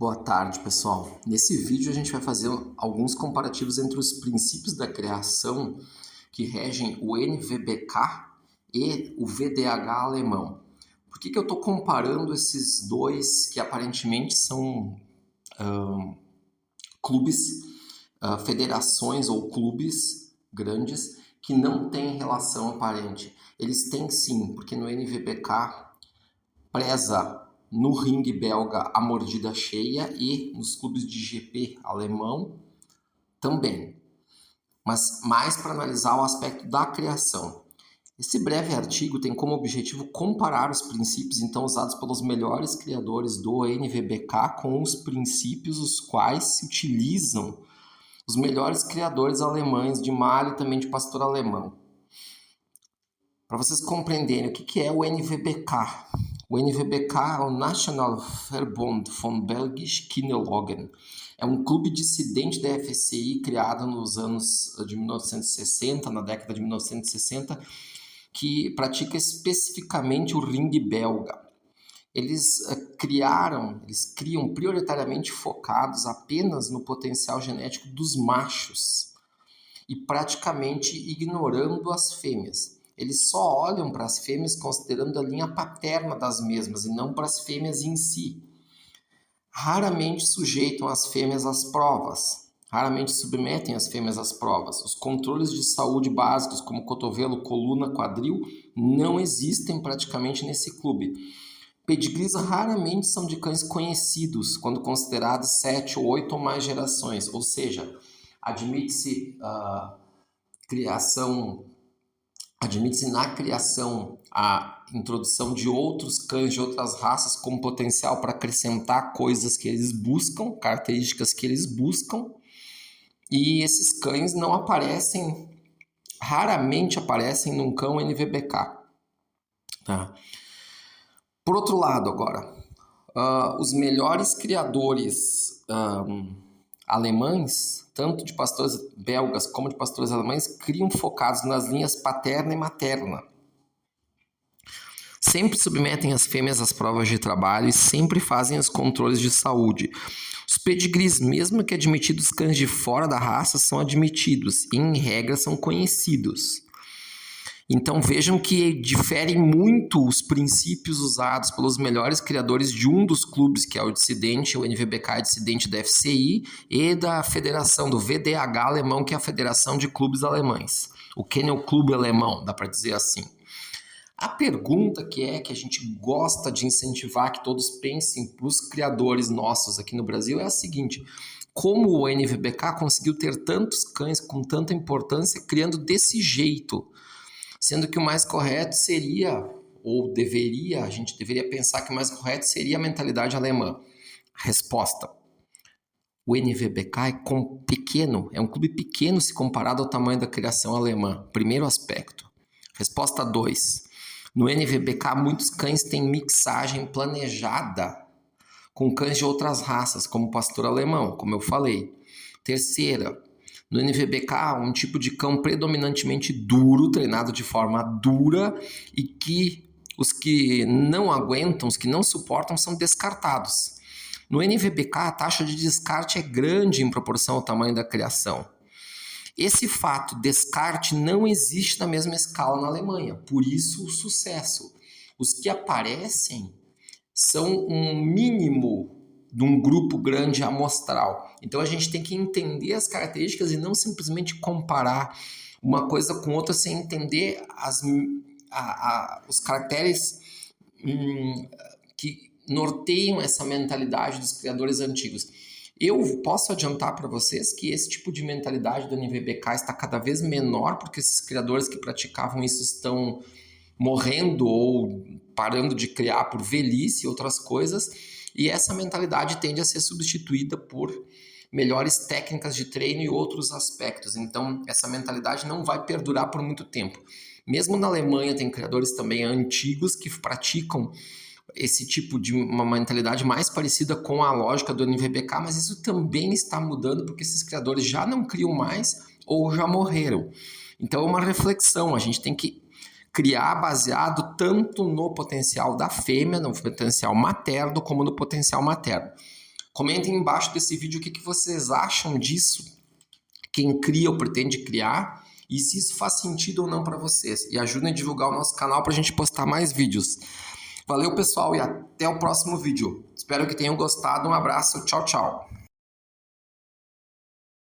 Boa tarde, pessoal. Nesse vídeo a gente vai fazer alguns comparativos entre os princípios da criação que regem o NVBK e o VDH alemão. Por que eu estou comparando esses dois que aparentemente são clubes, federações ou clubes grandes que não têm relação aparente? Eles têm sim, porque no NVBK preza no ringue belga a mordida cheia e nos clubes de GP alemão também. Mas mais para analisar o aspecto da criação. Esse breve artigo tem como objetivo comparar os princípios então usados pelos melhores criadores do NVBK com os princípios os quais se utilizam os melhores criadores alemães de malha e também de pastor alemão. Para vocês compreenderem o que é o NVBK. O NVBK é o National Verbond von Belgisch Kinologen. É um clube dissidente da FCI criado nos anos de 1960, na década de 1960, que pratica especificamente o ringue belga. Eles criam prioritariamente focados apenas no potencial genético dos machos e praticamente ignorando as fêmeas. Eles só olham para as fêmeas considerando a linha paterna das mesmas e não para as fêmeas em si. Raramente sujeitam as fêmeas às provas, raramente submetem as fêmeas às provas. Os controles de saúde básicos, como cotovelo, coluna, quadril, não existem praticamente nesse clube. Pedigrees raramente são de cães conhecidos, quando considerados 7 ou 8 ou mais gerações, ou seja, admite-se na criação a introdução de outros cães de outras raças com potencial para acrescentar coisas que eles buscam, características que eles buscam, e esses cães não aparecem, raramente aparecem num cão NVBK. Tá? Por outro lado agora, os melhores criadores alemães, tanto de pastores belgas como de pastores alemães, criam focados nas linhas paterna e materna. Sempre submetem as fêmeas às provas de trabalho e sempre fazem os controles de saúde. Os pedigrees, mesmo que admitidos cães de fora da raça, são admitidos e, em regra, são conhecidos. Então vejam que diferem muito os princípios usados pelos melhores criadores de um dos clubes, que é o dissidente, o NVBK é dissidente da FCI, e da federação, do VDH alemão, que é a Federação de Clubes Alemães. O Kennel Clube Alemão, dá para dizer assim. A pergunta que a gente gosta de incentivar que todos pensem para os criadores nossos aqui no Brasil é a seguinte: como o NVBK conseguiu ter tantos cães com tanta importância criando desse jeito? Sendo que o mais correto seria, ou a gente deveria pensar que o mais correto seria a mentalidade alemã. Resposta: o NVBK é pequeno, é um clube pequeno se comparado ao tamanho da criação alemã. Primeiro aspecto. Resposta 2. No NVBK, muitos cães têm mixagem planejada com cães de outras raças, como o pastor alemão, como eu falei. Terceira, no NVBK, um tipo de cão predominantemente duro, treinado de forma dura, e que os que não aguentam, os que não suportam, são descartados. No NVBK, a taxa de descarte é grande em proporção ao tamanho da criação. Esse fato, descarte, não existe na mesma escala na Alemanha, por isso o sucesso. Os que aparecem são um mínimo de um grupo grande amostral. Então a gente tem que entender as características e não simplesmente comparar uma coisa com outra sem entender os caracteres que norteiam essa mentalidade dos criadores antigos. Eu posso adiantar para vocês que esse tipo de mentalidade do NVBK está cada vez menor, porque esses criadores que praticavam isso estão morrendo ou parando de criar por velhice e outras coisas, e essa mentalidade tende a ser substituída por melhores técnicas de treino e outros aspectos. Então, essa mentalidade não vai perdurar por muito tempo. Mesmo na Alemanha, tem criadores também antigos que praticam esse tipo de uma mentalidade mais parecida com a lógica do NVBK, mas isso também está mudando porque esses criadores já não criam mais ou já morreram. Então, é uma reflexão. A gente tem que criar baseado tanto no potencial da fêmea, no potencial materno, como no potencial materno. Comentem embaixo desse vídeo o que vocês acham disso, quem cria ou pretende criar, e se isso faz sentido ou não para vocês. E ajudem a divulgar o nosso canal para a gente postar mais vídeos. Valeu, pessoal, e até o próximo vídeo. Espero que tenham gostado. Um abraço. Tchau, tchau.